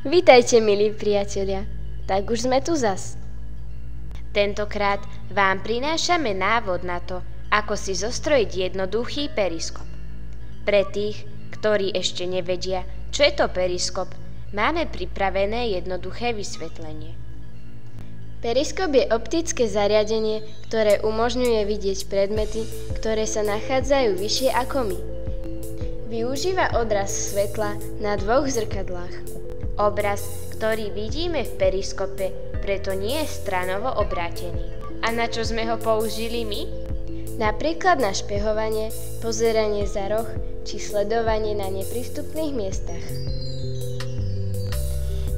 Vítajte, milí priatelia. Tak už sme tu zas. Tentokrát vám prinášame návod na to, ako si zostrojiť jednoduchý periskop. Pre tých, ktorí ešte nevedia, čo je to periskop, máme pripravené jednoduché vysvetlenie. Periskop je optické zariadenie, ktoré umožňuje vidieť predmety, ktoré sa nachádzajú vyššie ako my. Využíva odraz svetla na dvoch zrkadlách. Obraz, ktorý vidíme v periskope, preto nie je stranovo obrátený. A na čo sme ho použili my? Napríklad na špehovanie, pozeranie za roh či sledovanie na neprístupných miestach.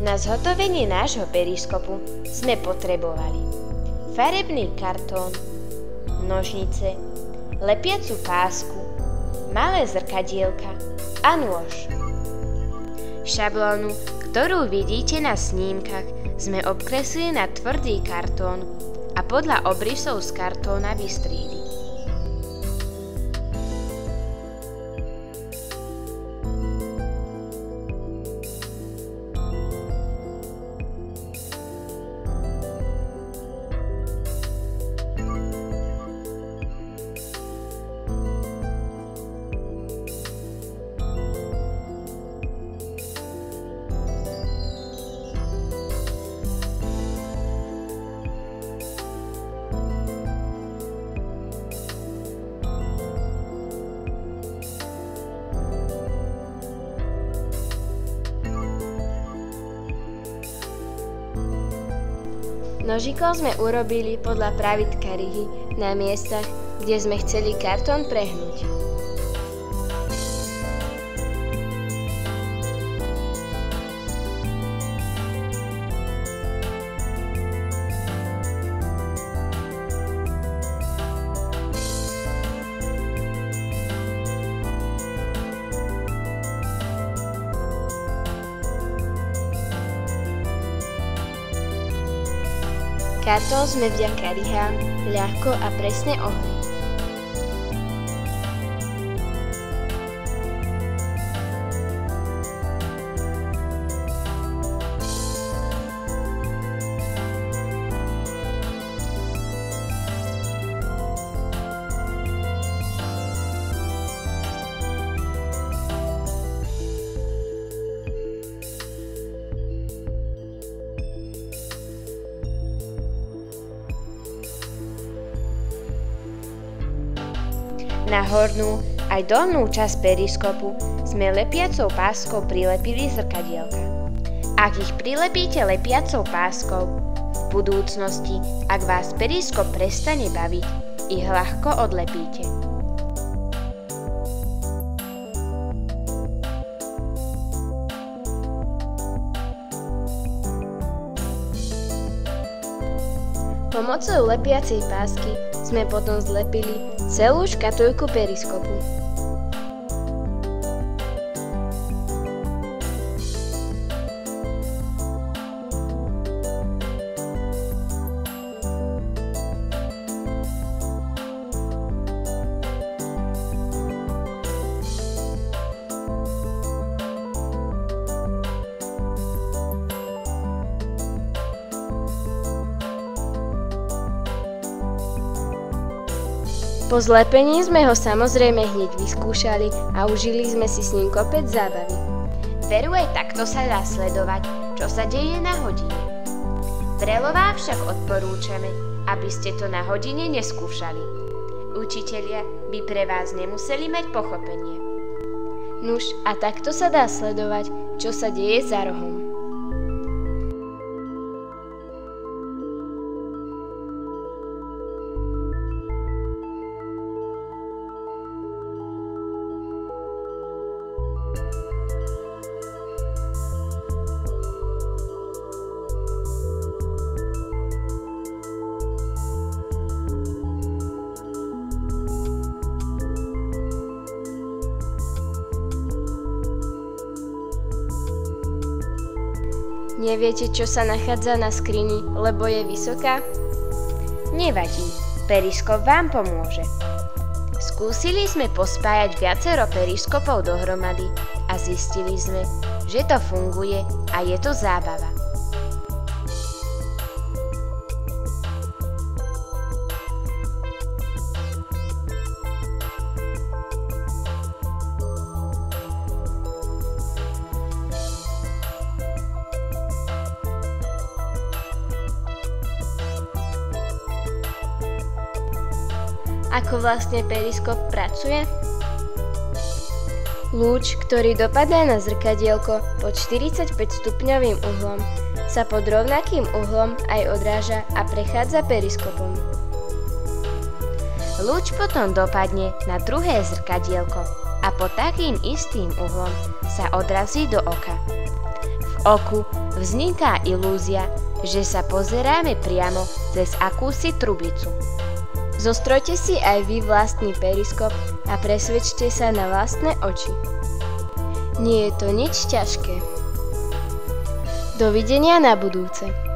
Na zhotovenie nášho periskopu sme potrebovali farebný kartón, nožnice, lepiacu pásku, malé zrkadielka a nôž. Šablónu, ktorú vidíte na snímkach, sme obkreslili na tvrdý kartón a podľa obrysov z kartóna vystriedli. Nožikom sme urobili podľa pravidka rihy na miestach, kde sme chceli kartón prehnúť. Kartón sme vďaka rihám ľahko a presne ohli. Na hornú aj dolnú časť periskopu sme lepiacou páskou prilepili zrkadielka. Ak ich prilepíte lepiacou páskou, v budúcnosti, ak vás periskop prestane baviť, ich ľahko odlepíte. Pomocou lepiacej pásky sme potom zlepili celú škatuľku periskopu. Po zlepení sme ho samozrejme hneď vyskúšali a užili sme si s ním kopec zábavy. Veru aj takto sa dá sledovať, čo sa deje na hodine. Vrelo vám však odporúčame, aby ste to na hodine neskúšali. Učitelia by pre vás nemuseli mať pochopenie. Nuž, a takto sa dá sledovať, čo sa deje za rohom. Neviete, čo sa nachádza na skrini, lebo je vysoká? Nevadí, periskop vám pomôže. Skúsili sme pospájať viacero periskopov dohromady a zistili sme, že to funguje a je to zábava. Ako vlastne periskop pracuje? Lúč, ktorý dopadá na zrkadielko pod 45 stupňovým uhlom, sa pod rovnakým uhlom aj odráža a prechádza periskopom. Lúč potom dopadne na druhé zrkadielko a pod takým istým uhlom sa odrazí do oka. V oku vzniká ilúzia, že sa pozeráme priamo cez akúsi trubicu. Zostrojte si aj vy vlastný periskop a presvedčte sa na vlastné oči. Nie je to nič ťažké. Dovidenia na budúce.